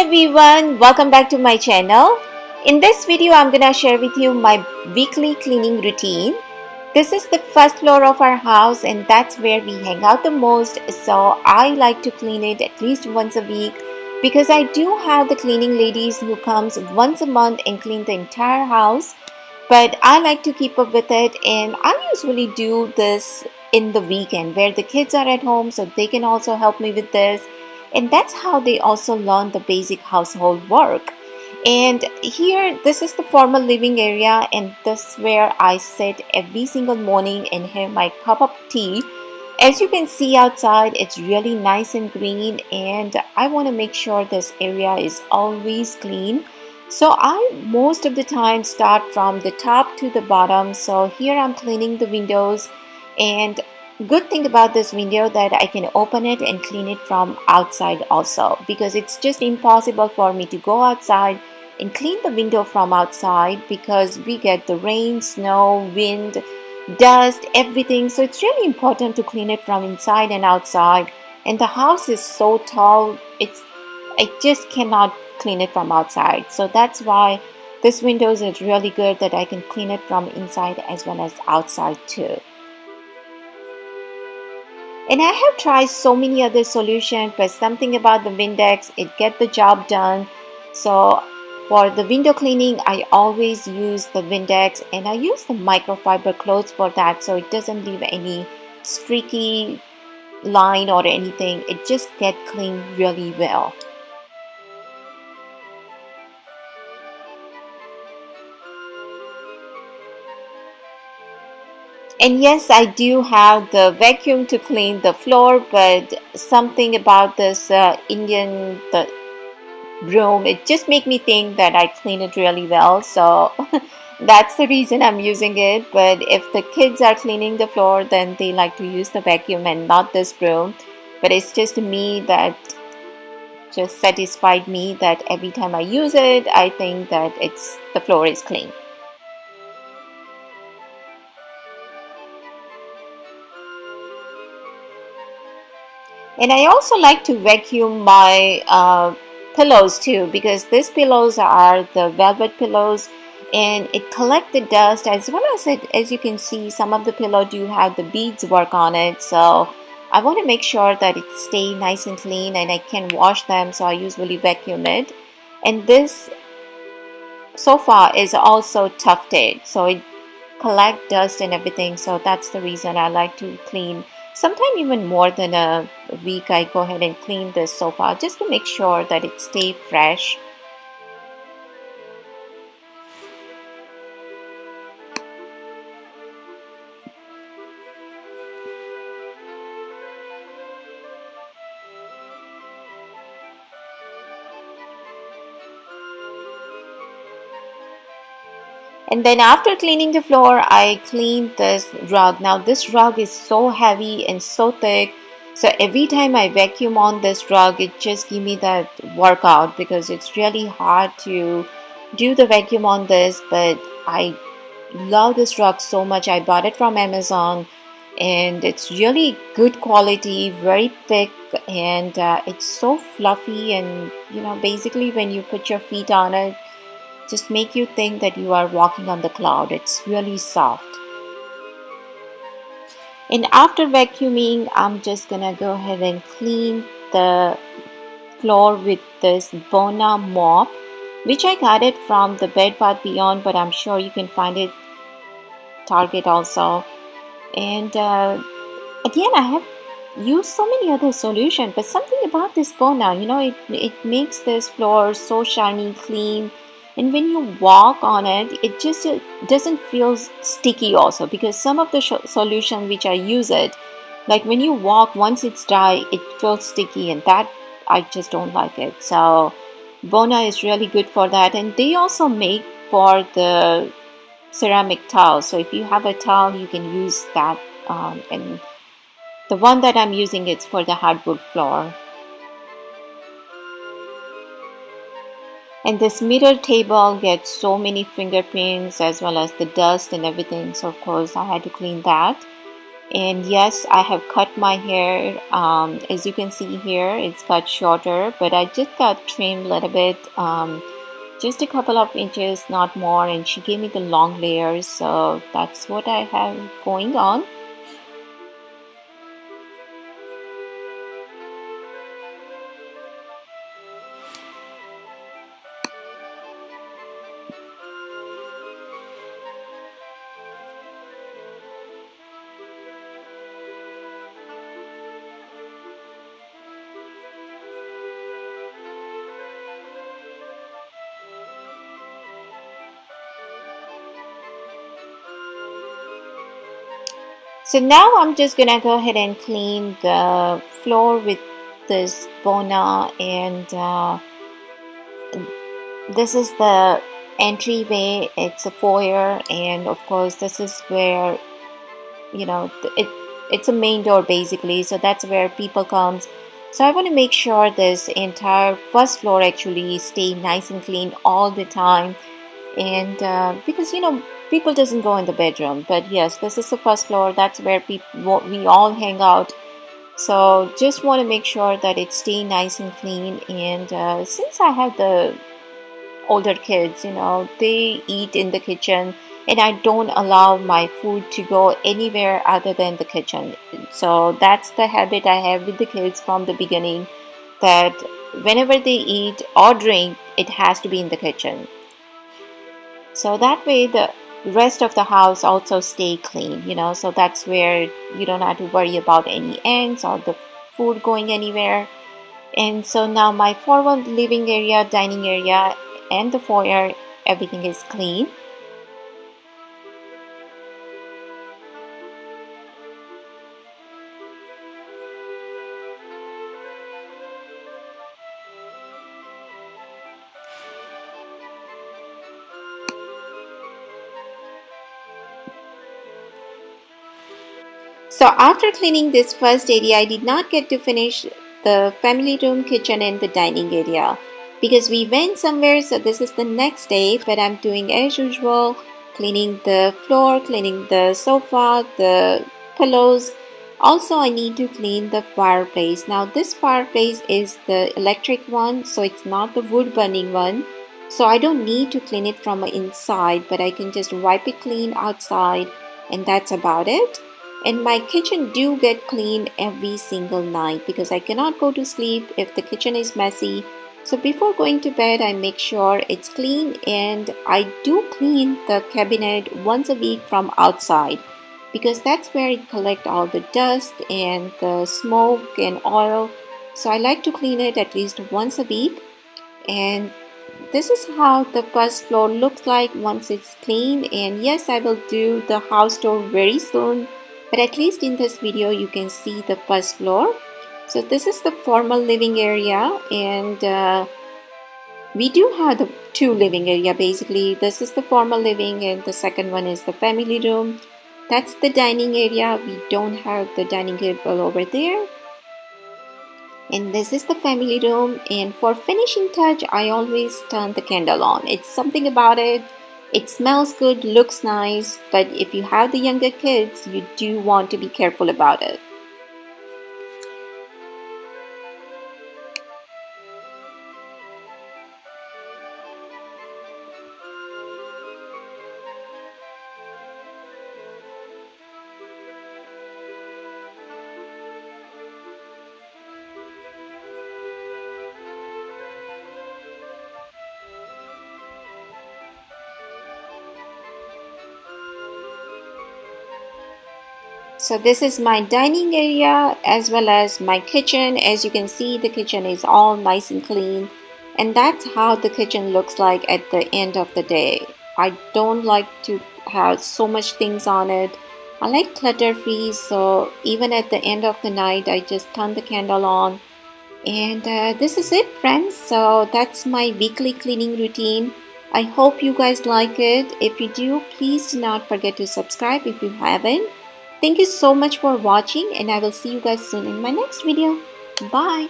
everyone, welcome back to my channel. In this video, I'm gonna share with you my weekly cleaning routine. This is the first floor of our house and that's where we hang out the most. So I like to clean it at least once a week because I do have the cleaning ladies who comes once a month and clean the entire house. But I like to keep up with it and I usually do this in the weekend where the kids are at home so they can also help me with this, and that's how they also learn the basic household work. And here, this is the formal living area, and this is where I sit every single morning and have my cup of tea. As you can see outside, it's really nice and green, and I want to make sure this area is always clean. So I most of the time start from the top to the bottom. So here I'm cleaning the windows, and good thing about this window that I can open it and clean it from outside also, because it's just impossible for me to go outside and clean the window from outside because we get the rain, snow, wind, dust, everything. So it's really important to clean it from inside and outside. And the house is so tall, I just cannot clean it from outside. So that's why this windows is really good that I can clean it from inside as well as outside too. And I have tried so many other solutions, but something about the Windex, it get the job done. So for the window cleaning, I always use the Windex, and I use the microfiber cloths for that, so it doesn't leave any streaky line or anything. It just get clean really well. And yes, I do have the vacuum to clean the floor, but something about this Indian the broom, it just make me think that I clean it really well. So that's the reason I'm using it. But if the kids are cleaning the floor, then they like to use the vacuum and not this broom. But it's just me that just satisfied me that every time I use it, I think that the floor is clean. And I also like to vacuum my pillows too, because these pillows are the velvet pillows and it collects the dust, as well as as you can see, some of the pillow do have the beads work on it. So I want to make sure that it stay nice and clean and I can wash them, so I usually vacuum it. And this sofa is also tufted, so it collect dust and everything. So that's the reason I like to clean. Sometime even more than a week, I go ahead and clean this sofa just to make sure that it stay fresh. And then after cleaning the floor, I clean this rug. Now this rug is so heavy and so thick. So every time I vacuum on this rug, it just gives me that workout because it's really hard to do the vacuum on this. But I love this rug so much. I bought it from Amazon and it's really good quality, very thick, and it's so fluffy. And basically when you put your feet on it, just make you think that you are walking on the cloud. It's really soft. And after vacuuming, I'm just gonna go ahead and clean the floor with this Bona mop, which I got it from the Bed Bath Beyond, but I'm sure you can find it Target also. And again, I have used so many other solutions, but something about this Bona, it makes this floor so shiny, clean. And when you walk on it, it just doesn't feel sticky also, because some of the solution which I use it, like when you walk, once it's dry, it feels sticky, and that I just don't like it. So Bona is really good for that. And they also make for the ceramic towel. So if you have a towel, you can use that. And the one that I'm using is for the hardwood floor. And this mirror table gets so many fingerprints as well as the dust and everything. So of course I had to clean that. And yes, I have cut my hair. As you can see here, it's got shorter, but I just got trimmed a little bit, just a couple of inches, not more. And she gave me the long layers, so that's what I have going on. So now I'm just gonna go ahead and clean the floor with this Bona, and this is the entryway. It's a foyer, and of course this is where, you know, it's a main door basically, so that's where people comes. So I want to make sure this entire first floor actually stay nice and clean all the time, and because people doesn't go in the bedroom, but yes, this is the first floor. That's where we all hang out. So just want to make sure that it stay nice and clean. And since I have the older kids, they eat in the kitchen, and I don't allow my food to go anywhere other than the kitchen. So that's the habit I have with the kids from the beginning, that whenever they eat or drink, it has to be in the kitchen. So that way the rest of the house also stay clean, so that's where you don't have to worry about any ants or the food going anywhere. And so now my forward living area, dining area, and the foyer, everything is clean. So after cleaning this first area, I did not get to finish the family room, kitchen, and the dining area because we went somewhere. So this is the next day, but I'm doing as usual, cleaning the floor, cleaning the sofa, the pillows. Also, I need to clean the fireplace. Now this fireplace is the electric one, so it's not the wood burning one. So I don't need to clean it from inside, but I can just wipe it clean outside, and that's about it. And my kitchen do get cleaned every single night because I cannot go to sleep if the kitchen is messy. So before going to bed, I make sure it's clean, and I do clean the cabinet once a week from outside because that's where it collects all the dust and the smoke and oil. So I like to clean it at least once a week. And this is how the first floor looks like once it's clean. And yes, I will do the house tour very soon, but at least in this video you can see the first floor. So this is the formal living area, and we do have the two living area basically. This is the formal living, and the second one is the family room. That's the dining area. We don't have the dining table over there. And this is the family room, and for finishing touch, I always turn the candle on. It's something about it. It smells good, looks nice, but if you have the younger kids, you do want to be careful about it. So this is my dining area as well as my kitchen. As you can see, the kitchen is all nice and clean, and that's how the kitchen looks like at the end of the day. I don't like to have so much things on it. I like clutter free, so even at the end of the night, I just turn the candle on. And this is it, friends. So that's my weekly cleaning routine. I hope you guys like it. If you do, please do not forget to subscribe if you haven't. Thank you so much for watching, and I will see you guys soon in my next video. Bye.